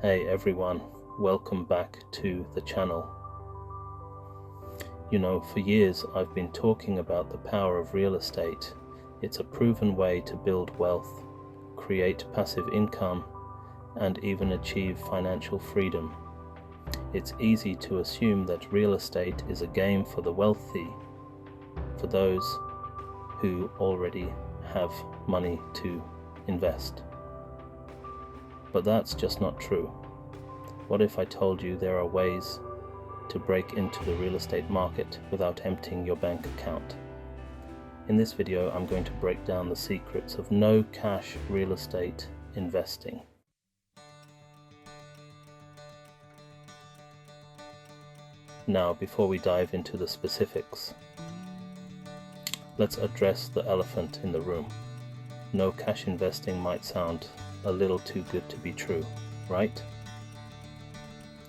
Hey everyone, welcome back to the channel. For years I've been talking about the power of real estate. It's a proven way to build wealth, create passive income, and even achieve financial freedom. It's easy to assume that real estate is a game for the wealthy, for those who already have money to invest. But that's just not true. What if I told you there are ways to break into the real estate market without emptying your bank account? In this video, I'm going to break down the secrets of no cash real estate investing. Now, before we dive into the specifics, let's address the elephant in the room. No cash investing might sound a little too good to be true, right?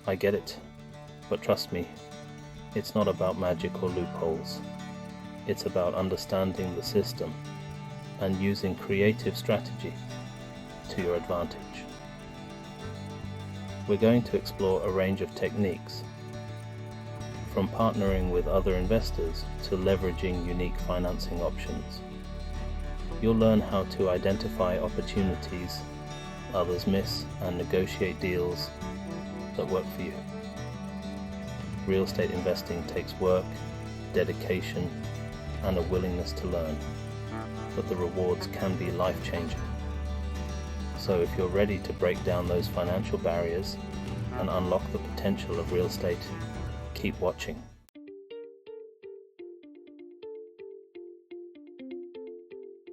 I get it, but trust me, it's not about magic or loopholes. It's about understanding the system and using creative strategy to your advantage. We're going to explore a range of techniques, from partnering with other investors to leveraging unique financing options. You'll learn how to identify opportunities others miss and negotiate deals that work for you. Real estate investing takes work, dedication, and a willingness to learn, but the rewards can be life-changing. So if you're ready to break down those financial barriers and unlock the potential of real estate, keep watching.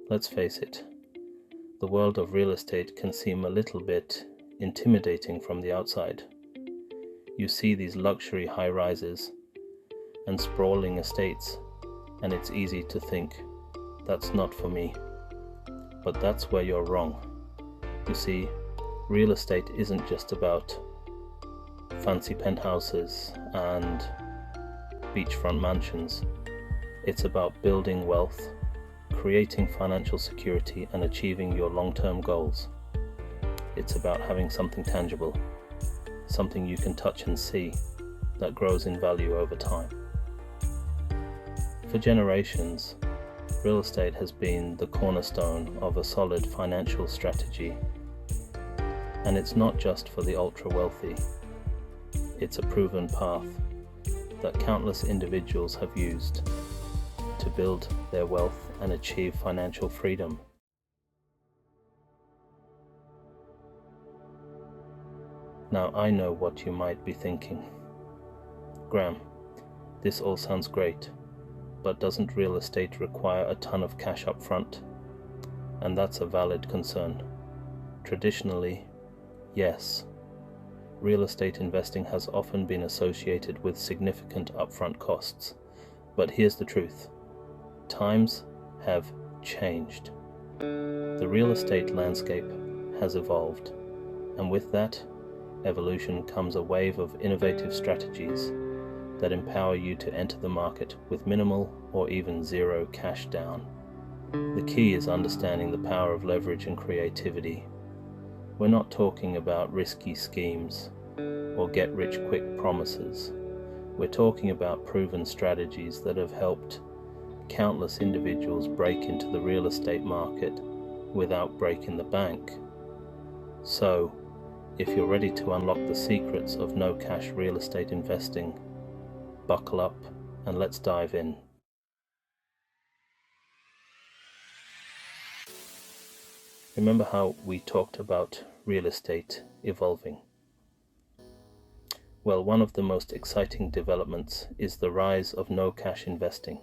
Let's face it, the world of real estate can seem a little bit intimidating from the outside. You see these luxury high-rises and sprawling estates, and it's easy to think, that's not for me. But that's where you're wrong. You see, real estate isn't just about fancy penthouses and beachfront mansions. It's about building wealth, creating financial security, and achieving your long-term goals. It's about having something tangible, something you can touch and see, that grows in value over time. For generations, real estate has been the cornerstone of a solid financial strategy. And it's not just for the ultra-wealthy. It's a proven path that countless individuals have used to build their wealth and achieve financial freedom. Now I know what you might be thinking. Graham, this all sounds great, but doesn't real estate require a ton of cash up front? And that's a valid concern. Traditionally, yes. Real estate investing has often been associated with significant upfront costs. But here's the truth. Times have changed. The real estate landscape has evolved, and with that evolution comes a wave of innovative strategies that empower you to enter the market with minimal or even zero cash down. The key is understanding the power of leverage and creativity. We're not talking about risky schemes or get-rich-quick promises. We're talking about proven strategies that have helped countless individuals break into the real estate market without breaking the bank. So, if you're ready to unlock the secrets of no cash real estate investing, buckle up and let's dive in. Remember how we talked about real estate evolving? Well, one of the most exciting developments is the rise of no cash investing.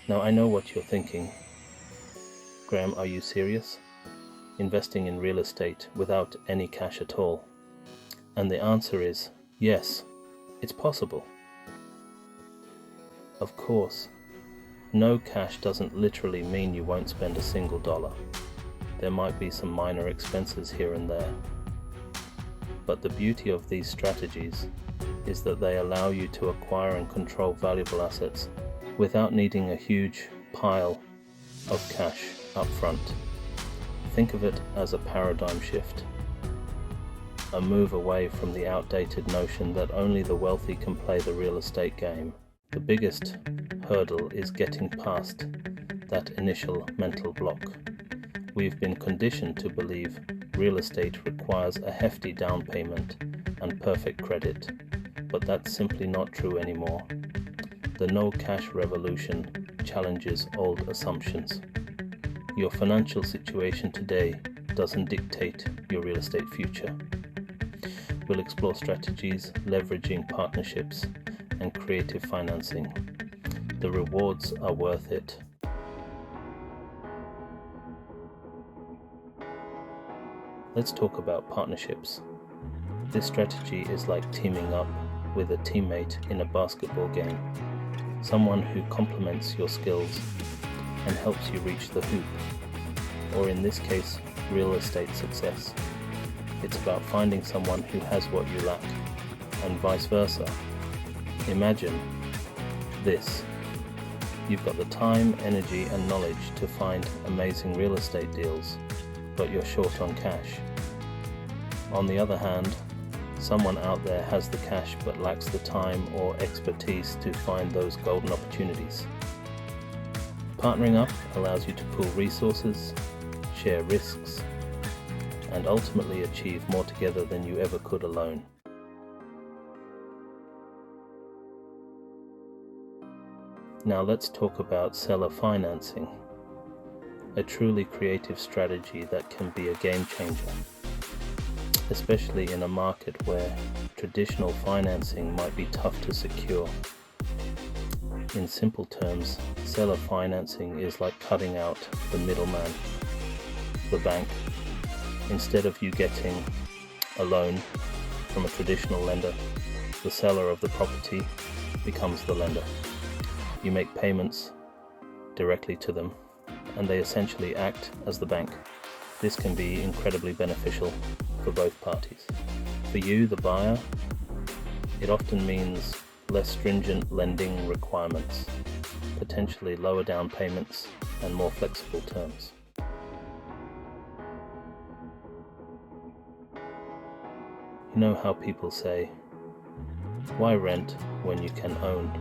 Now I know what you're thinking. Graham, are you serious? Investing in real estate without any cash at all? And the answer is yes, it's possible. Of course, no cash doesn't literally mean you won't spend a single dollar. There might be some minor expenses here and there. But the beauty of these strategies is that they allow you to acquire and control valuable assets without needing a huge pile of cash up front. Think of it as a paradigm shift. a move away from the outdated notion that only the wealthy can play the real estate game. The biggest hurdle is getting past that initial mental block. We've been conditioned to believe real estate requires a hefty down payment and perfect credit, but that's simply not true anymore. The no cash revolution challenges old assumptions. Your financial situation today doesn't dictate your real estate future. We'll explore strategies, leveraging partnerships, and creative financing. The rewards are worth it. Let's talk about partnerships. This strategy is like teaming up with a teammate in a basketball game, someone who complements your skills and helps you reach the hoop, or in this case, real estate success. It's about finding someone who has what you lack, and vice versa. Imagine this. You've got the time, energy, and knowledge to find amazing real estate deals, but you're short on cash. On the other hand, someone out there has the cash but lacks the time or expertise to find those golden opportunities. Partnering up allows you to pool resources, share risks, and ultimately achieve more together than you ever could alone. Now let's talk about seller financing, a truly creative strategy that can be a game changer, especially in a market where traditional financing might be tough to secure. In simple terms, seller financing is like cutting out the middleman, the bank. Instead of you getting a loan from a traditional lender, the seller of the property becomes the lender. You make payments directly to them, and they essentially act as the bank. This can be incredibly beneficial for both parties. For you, the buyer, it often means less stringent lending requirements, potentially lower down payments, and more flexible terms. You know how people say, why rent when you can own?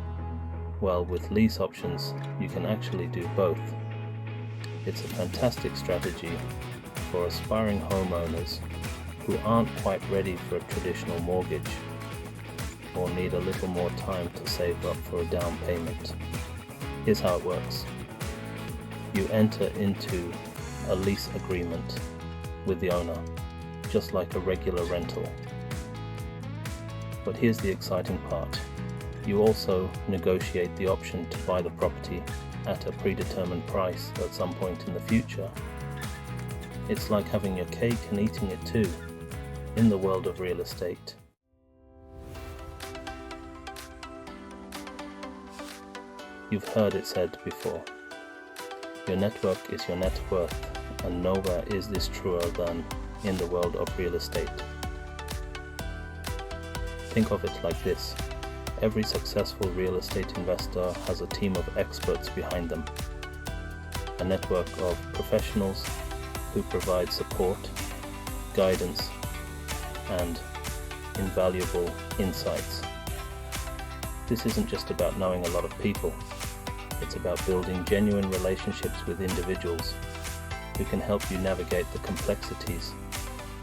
Well, with lease options, you can actually do both. It's a fantastic strategy for aspiring homeowners who aren't quite ready for a traditional mortgage or need a little more time to save up for a down payment. Here's how it works. You enter into a lease agreement with the owner, just like a regular rental. But here's the exciting part. You also negotiate the option to buy the property at a predetermined price at some point in the future. It's like having your cake and eating it too, in the world of real estate. You've heard it said before, your network is your net worth, and nowhere is this truer than in the world of real estate. Think of it like this. Every successful real estate investor has a team of experts behind them, a network of professionals who provide support, guidance, and invaluable insights. This isn't just about knowing a lot of people, it's about building genuine relationships with individuals who can help you navigate the complexities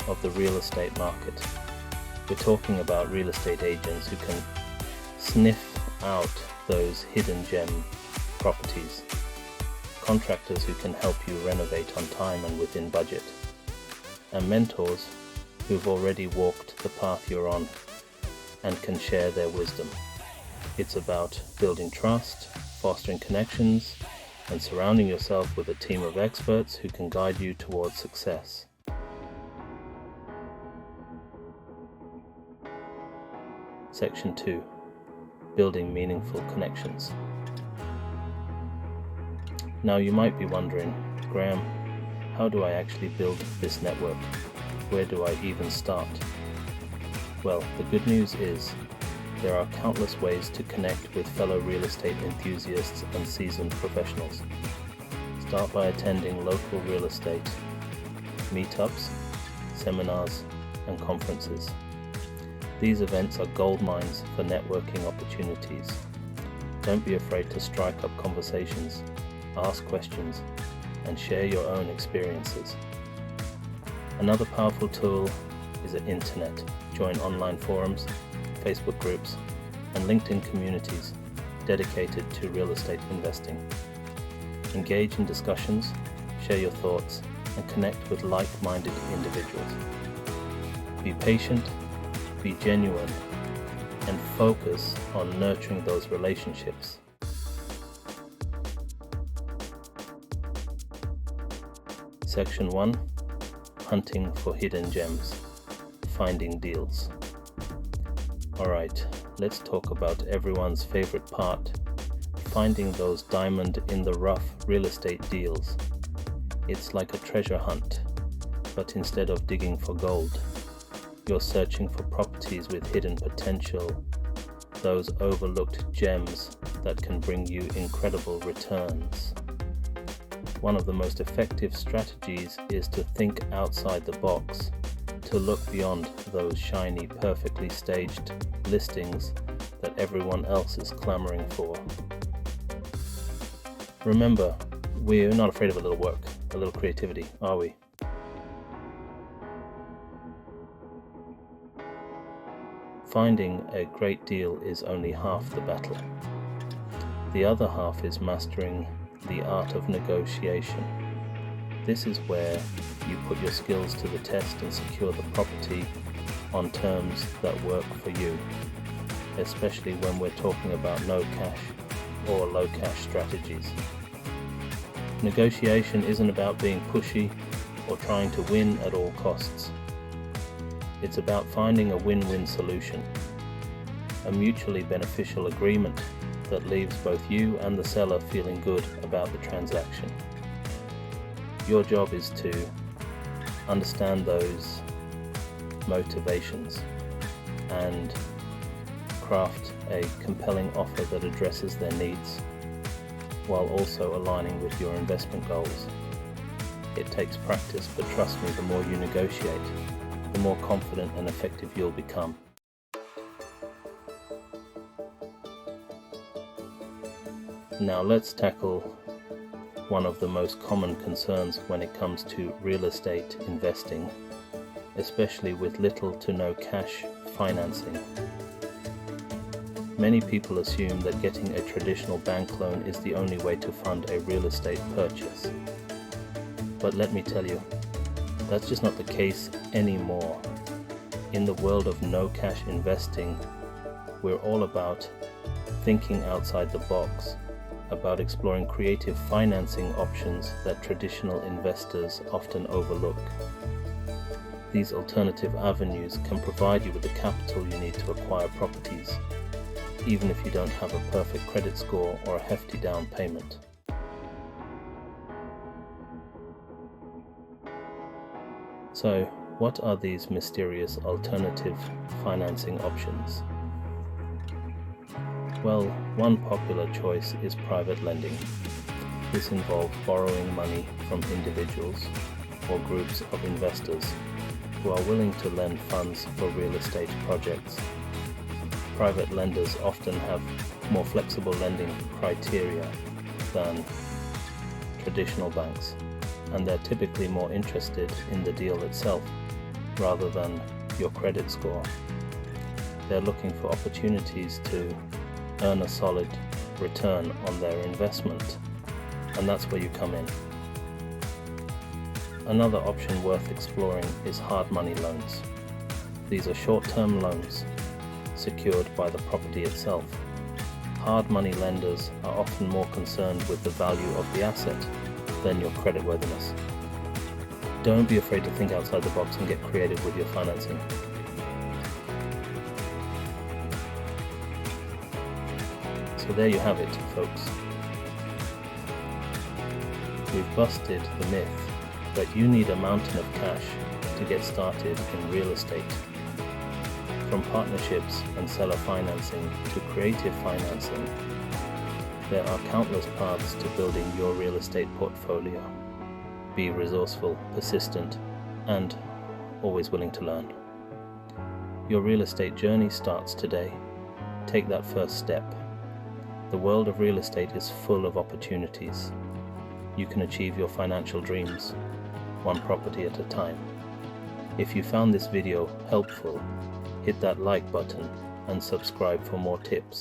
of the real estate market. We're talking about real estate agents who can sniff out those hidden gem properties, contractors who can help you renovate on time and within budget, and mentors who've already walked the path you're on and can share their wisdom. It's about building trust, fostering connections, and surrounding yourself with a team of experts who can guide you towards success. Section 2. Building meaningful connections. Now you might be wondering, Graham, how do I actually build this network? Where do I even start? Well, the good news is there are countless ways to connect with fellow real estate enthusiasts and seasoned professionals. Start by attending local real estate meetups, seminars, and conferences. These events are gold mines for networking opportunities. Don't be afraid to strike up conversations, ask questions, and share your own experiences. Another powerful tool is the internet. Join online forums, Facebook groups, and LinkedIn communities dedicated to real estate investing. Engage in discussions, share your thoughts, and connect with like-minded individuals. Be patient, be genuine, and focus on nurturing those relationships. Section 1. Hunting for hidden gems. Finding deals. Alright, let's talk about everyone's favorite part, finding those diamond in the rough real estate deals. It's like a treasure hunt, but instead of digging for gold, you're searching for properties with hidden potential, those overlooked gems that can bring you incredible returns. One of the most effective strategies is to think outside the box, to look beyond those shiny, perfectly staged listings that everyone else is clamoring for. Remember, we're not afraid of a little work, a little creativity, are we? Finding a great deal is only half the battle. The other half is mastering the art of negotiation. This is where you put your skills to the test and secure the property on terms that work for you, especially when we're talking about no cash or low cash strategies. Negotiation isn't about being pushy or trying to win at all costs. It's about finding a win-win solution, a mutually beneficial agreement that leaves both you and the seller feeling good about the transaction. Your job is to understand those motivations and craft a compelling offer that addresses their needs while also aligning with your investment goals. It takes practice, but trust me, the more you negotiate, the more confident and effective you'll become. Now let's tackle one of the most common concerns when it comes to real estate investing, especially with little to no cash financing. Many people assume that getting a traditional bank loan is the only way to fund a real estate purchase. But let me tell you, that's just not the case anymore. In the world of no cash investing, we're all about thinking outside the box, about exploring creative financing options that traditional investors often overlook. These alternative avenues can provide you with the capital you need to acquire properties, even if you don't have a perfect credit score or a hefty down payment. So, what are these mysterious alternative financing options? Well, one popular choice is private lending. This involves borrowing money from individuals or groups of investors who are willing to lend funds for real estate projects. Private lenders often have more flexible lending criteria than traditional banks, and they're typically more interested in the deal itself rather than your credit score. They're looking for opportunities to earn a solid return on their investment, and that's where you come in. Another option worth exploring is hard money loans. These are short-term loans secured by the property itself. Hard money lenders are often more concerned with the value of the asset than your creditworthiness. Don't be afraid to think outside the box and get creative with your financing. So there you have it, folks. We've busted the myth that you need a mountain of cash to get started in real estate. From partnerships and seller financing to creative financing, there are countless paths to building your real estate portfolio. Be resourceful, persistent, and always willing to learn. Your real estate journey starts today. Take that first step. The world of real estate is full of opportunities. You can achieve your financial dreams, one property at a time. If you found this video helpful, hit that like button and subscribe for more tips.